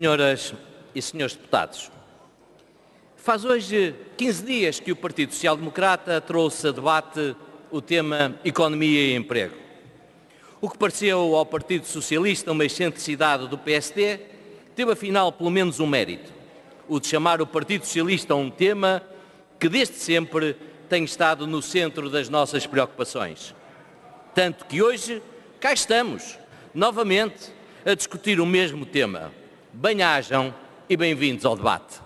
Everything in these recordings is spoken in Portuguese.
Senhoras e senhores deputados, faz hoje 15 dias que o Partido Social Democrata trouxe a debate o tema Economia e Emprego. O que pareceu ao Partido Socialista uma excentricidade do PSD teve afinal pelo menos um mérito, o de chamar o Partido Socialista a um tema que desde sempre tem estado no centro das nossas preocupações. Tanto que hoje cá estamos, novamente, a discutir o mesmo tema. Bem-ajam e bem-vindos ao debate.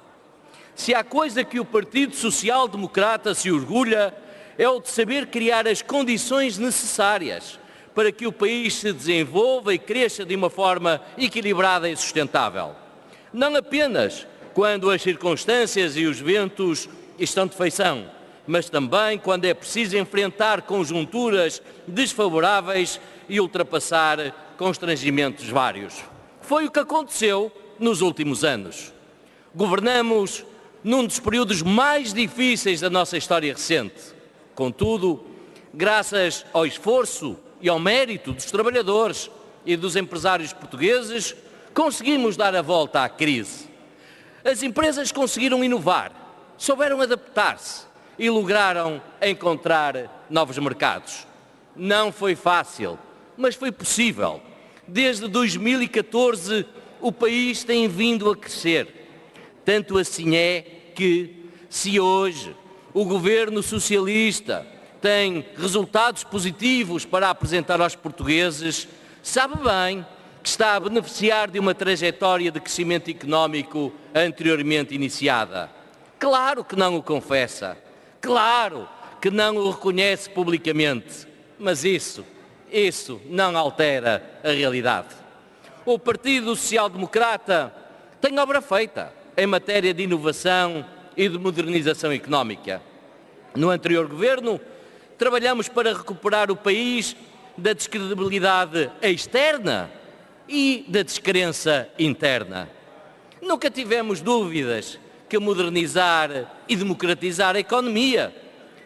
Se há coisa que o Partido Social Democrata se orgulha, é o de saber criar as condições necessárias para que o país se desenvolva e cresça de uma forma equilibrada e sustentável. Não apenas quando as circunstâncias e os ventos estão de feição, mas também quando é preciso enfrentar conjunturas desfavoráveis e ultrapassar constrangimentos vários. Foi o que aconteceu nos últimos anos. Governamos num dos períodos mais difíceis da nossa história recente. Contudo, graças ao esforço e ao mérito dos trabalhadores e dos empresários portugueses, conseguimos dar a volta à crise. As empresas conseguiram inovar, souberam adaptar-se e lograram encontrar novos mercados. Não foi fácil, mas foi possível. Desde 2014, o país tem vindo a crescer. Tanto assim é que, se hoje o governo socialista tem resultados positivos para apresentar aos portugueses, sabe bem que está a beneficiar de uma trajetória de crescimento económico anteriormente iniciada. Claro que não o confessa, claro que não o reconhece publicamente, mas isso não altera a realidade. O Partido Social Democrata tem obra feita em matéria de inovação e de modernização económica. No anterior governo, trabalhamos para recuperar o país da descredibilidade externa e da descrença interna. Nunca tivemos dúvidas que modernizar e democratizar a economia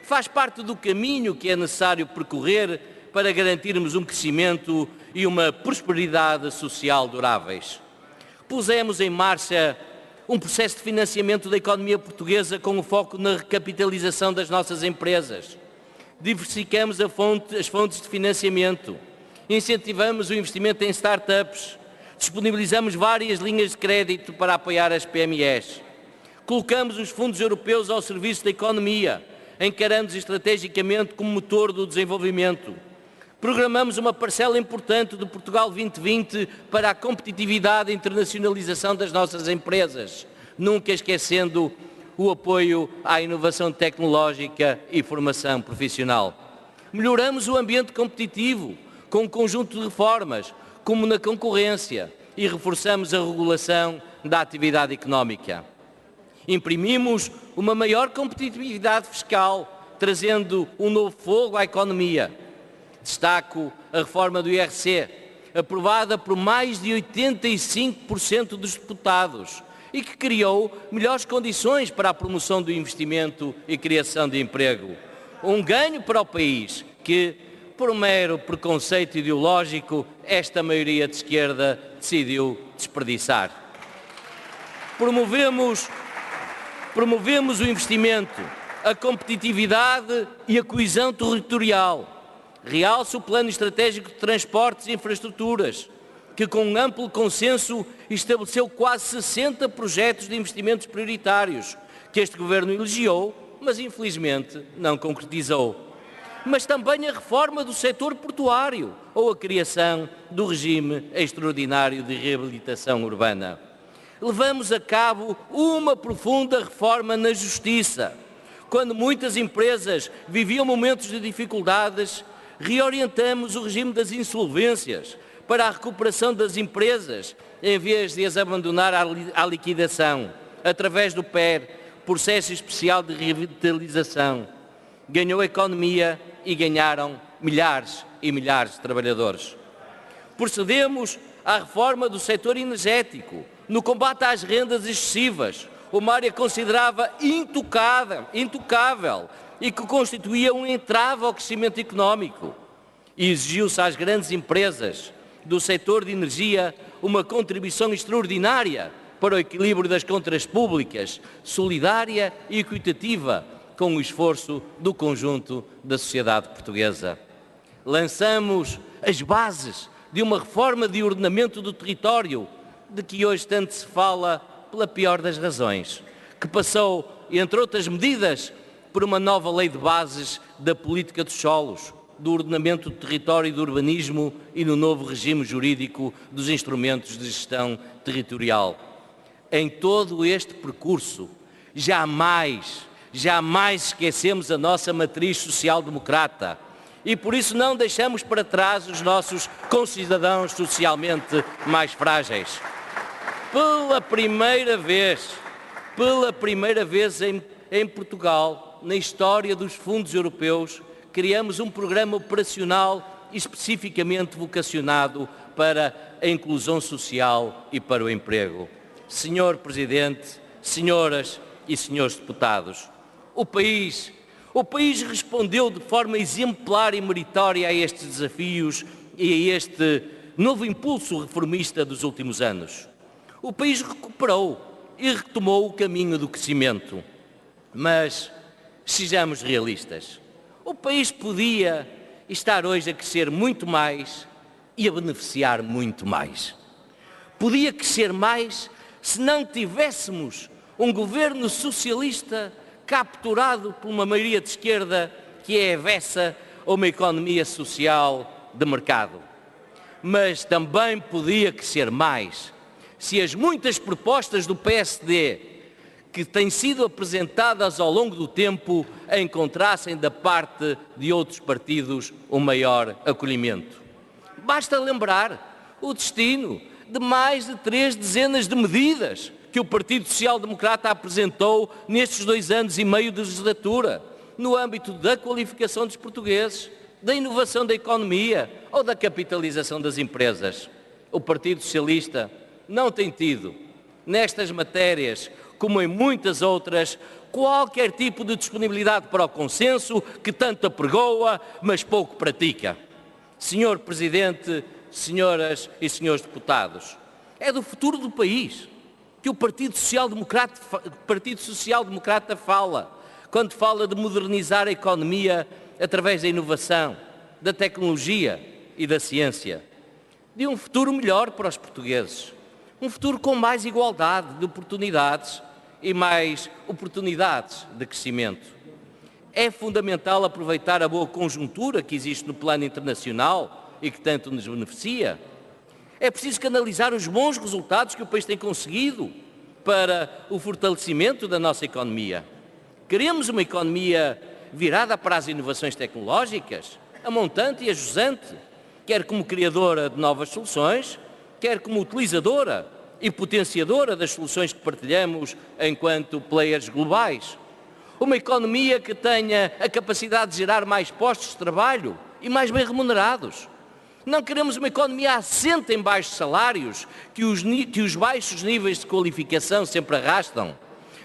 faz parte do caminho que é necessário percorrer para garantirmos um crescimento e uma prosperidade social duráveis. Pusemos em marcha um processo de financiamento da economia portuguesa com o foco na recapitalização das nossas empresas. Diversificamos as fontes de financiamento, incentivamos o investimento em start-ups, disponibilizamos várias linhas de crédito para apoiar as PMEs, colocamos os fundos europeus ao serviço da economia, encarando-os estrategicamente como motor do desenvolvimento. Programamos uma parcela importante do Portugal 2020 para a competitividade e internacionalização das nossas empresas, nunca esquecendo o apoio à inovação tecnológica e formação profissional. Melhoramos o ambiente competitivo com um conjunto de reformas, como na concorrência, e reforçamos a regulação da atividade económica. Imprimimos uma maior competitividade fiscal, trazendo um novo fogo à economia. Destaco a reforma do IRC, aprovada por mais de 85% dos deputados e que criou melhores condições para a promoção do investimento e criação de emprego. Um ganho para o país que, por um mero preconceito ideológico, esta maioria de esquerda decidiu desperdiçar. Promovemos o investimento, a competitividade e a coesão territorial. Realça o Plano Estratégico de Transportes e Infraestruturas, que com um amplo consenso estabeleceu quase 60 projetos de investimentos prioritários, que este Governo elogiou, mas infelizmente não concretizou. Mas também a reforma do setor portuário ou a criação do regime extraordinário de reabilitação urbana. Levamos a cabo uma profunda reforma na justiça. Quando muitas empresas viviam momentos de dificuldades, reorientamos o regime das insolvências para a recuperação das empresas, em vez de as abandonar à liquidação, através do PER, Processo Especial de Revitalização. Ganhou a economia e ganharam milhares e milhares de trabalhadores. Procedemos à reforma do setor energético, no combate às rendas excessivas, uma área considerava intocável e que constituía um entrave ao crescimento económico. E exigiu-se às grandes empresas do setor de energia uma contribuição extraordinária para o equilíbrio das contas públicas, solidária e equitativa, com o esforço do conjunto da sociedade portuguesa. Lançamos as bases de uma reforma de ordenamento do território, de que hoje tanto se fala pela pior das razões, que passou, entre outras medidas, por uma nova lei de bases da política dos solos, do ordenamento do território e do urbanismo e no novo regime jurídico dos instrumentos de gestão territorial. Em todo este percurso, jamais esquecemos a nossa matriz social-democrata e por isso não deixamos para trás os nossos concidadãos socialmente mais frágeis. Pela primeira vez em Portugal, na história dos fundos europeus, criamos um programa operacional especificamente vocacionado para a inclusão social e para o emprego. Senhor Presidente, senhoras e senhores deputados, o país respondeu de forma exemplar e meritória a estes desafios e a este novo impulso reformista dos últimos anos. O país recuperou e retomou o caminho do crescimento. Mas sejamos realistas. O país podia estar hoje a crescer muito mais e a beneficiar muito mais. Podia crescer mais se não tivéssemos um governo socialista capturado por uma maioria de esquerda que é avessa a uma economia social de mercado. Mas também podia crescer mais se as muitas propostas do PSD que têm sido apresentadas ao longo do tempo encontrassem da parte de outros partidos um maior acolhimento. Basta lembrar o destino de mais de 3 dezenas de medidas que o Partido Social Democrata apresentou nestes 2 anos e meio de legislatura, no âmbito da qualificação dos portugueses, da inovação da economia ou da capitalização das empresas. O Partido Socialista não tem tido, nestas matérias, como em muitas outras, qualquer tipo de disponibilidade para o consenso que tanto apregoa, mas pouco pratica. Senhor Presidente, senhoras e senhores deputados, é do futuro do país que o Partido Social Democrata fala, quando fala de modernizar a economia através da inovação, da tecnologia e da ciência. De um futuro melhor para os portugueses, um futuro com mais igualdade de oportunidades e mais oportunidades de crescimento. É fundamental aproveitar a boa conjuntura que existe no plano internacional e que tanto nos beneficia. É preciso canalizar os bons resultados que o país tem conseguido para o fortalecimento da nossa economia. Queremos uma economia virada para as inovações tecnológicas, a montante e a jusante, quer como criadora de novas soluções, quer como utilizadora e potenciadora das soluções que partilhamos enquanto players globais. Uma economia que tenha a capacidade de gerar mais postos de trabalho e mais bem remunerados. Não queremos uma economia assente em baixos salários, que os baixos níveis de qualificação sempre arrastam.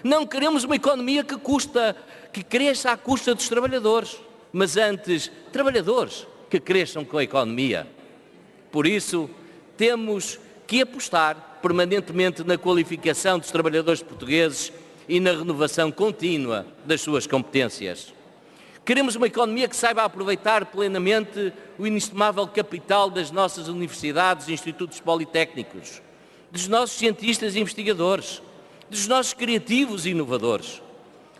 Não queremos uma economia que cresça à custa dos trabalhadores, mas antes trabalhadores que cresçam com a economia. Por isso, temos que apostar permanentemente na qualificação dos trabalhadores portugueses e na renovação contínua das suas competências. Queremos uma economia que saiba aproveitar plenamente o inestimável capital das nossas universidades e institutos politécnicos, dos nossos cientistas e investigadores, dos nossos criativos e inovadores.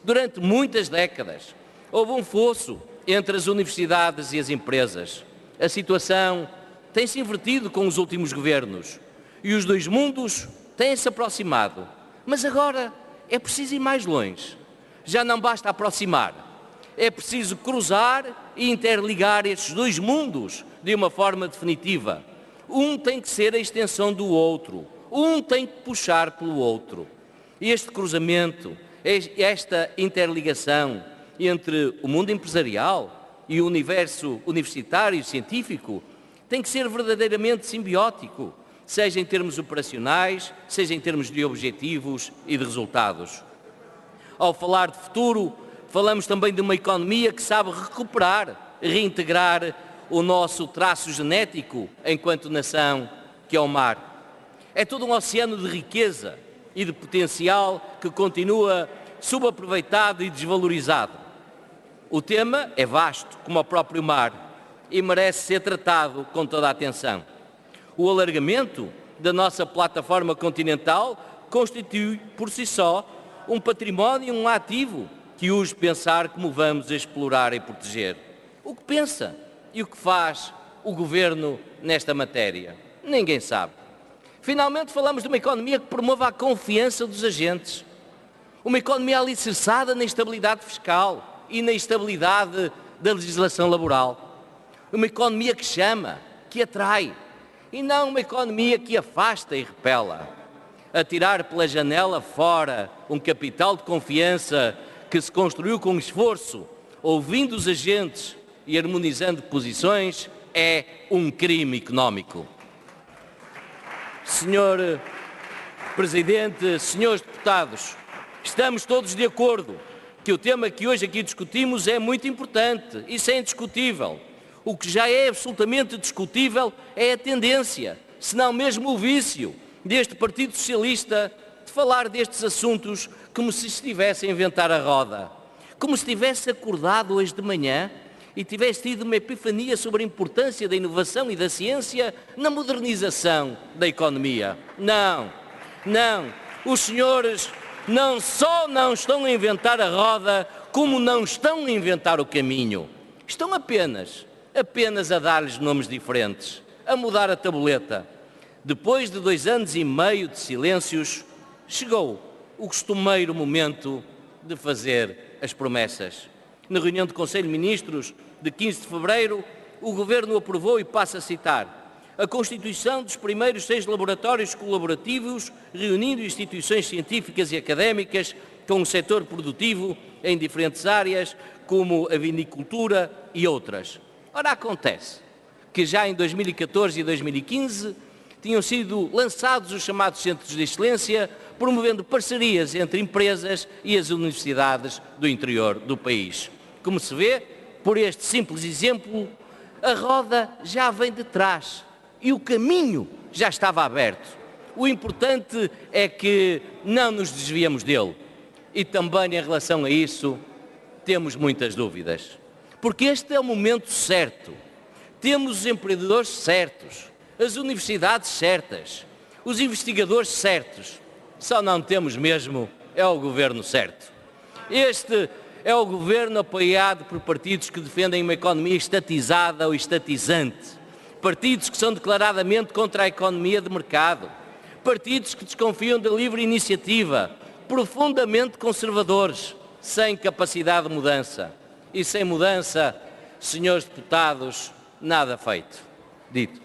Durante muitas décadas, houve um fosso entre as universidades e as empresas. A situação tem-se invertido com os últimos governos e os dois mundos têm-se aproximado. Mas agora é preciso ir mais longe. Já não basta aproximar. É preciso cruzar e interligar estes dois mundos de uma forma definitiva. Um tem que ser a extensão do outro. Um tem que puxar pelo outro. Este cruzamento, esta interligação entre o mundo empresarial e o universo universitário e científico tem que ser verdadeiramente simbiótico, seja em termos operacionais, seja em termos de objetivos e de resultados. Ao falar de futuro, falamos também de uma economia que sabe recuperar, reintegrar o nosso traço genético enquanto nação, que é o mar. É todo um oceano de riqueza e de potencial que continua subaproveitado e desvalorizado. O tema é vasto, como o próprio mar, e merece ser tratado com toda a atenção. O alargamento da nossa plataforma continental constitui, por si só, um património, um ativo que urge pensar como vamos explorar e proteger. O que pensa e o que faz o Governo nesta matéria? Ninguém sabe. Finalmente falamos de uma economia que promova a confiança dos agentes, uma economia alicerçada na estabilidade fiscal e na estabilidade da legislação laboral. Uma economia que chama, que atrai, e não uma economia que afasta e repela. Atirar pela janela fora um capital de confiança que se construiu com esforço, ouvindo os agentes e harmonizando posições, é um crime económico. Senhor Presidente, senhores deputados, estamos todos de acordo que o tema que hoje aqui discutimos é muito importante, isso é indiscutível. O que já é absolutamente discutível é a tendência, se não mesmo o vício, deste Partido Socialista de falar destes assuntos como se estivesse a inventar a roda, como se tivesse acordado hoje de manhã e tivesse tido uma epifania sobre a importância da inovação e da ciência na modernização da economia. Não, não, os senhores não só não estão a inventar a roda, como não estão a inventar o caminho. Estão apenas a dar-lhes nomes diferentes, a mudar a tabuleta. Depois de 2 anos e meio de silêncios, chegou o costumeiro momento de fazer as promessas. Na reunião do Conselho de Ministros de 15 de fevereiro, o Governo aprovou, e passo a citar, a constituição dos primeiros 6 laboratórios colaborativos, reunindo instituições científicas e académicas com o setor produtivo em diferentes áreas, como a vinicultura e outras. Ora, acontece que já em 2014 e 2015 tinham sido lançados os chamados Centros de Excelência, promovendo parcerias entre empresas e as universidades do interior do país. Como se vê, por este simples exemplo, a roda já vem de trás e o caminho já estava aberto. O importante é que não nos desviemos dele. E também em relação a isso, temos muitas dúvidas. Porque este é o momento certo. Temos os empreendedores certos, as universidades certas, os investigadores certos. Só não temos mesmo é o governo certo. Este é o governo apoiado por partidos que defendem uma economia estatizada ou estatizante. Partidos que são declaradamente contra a economia de mercado. Partidos que desconfiam da livre iniciativa. Profundamente conservadores, sem capacidade de mudança. E sem mudança, senhores deputados, nada feito. Dito.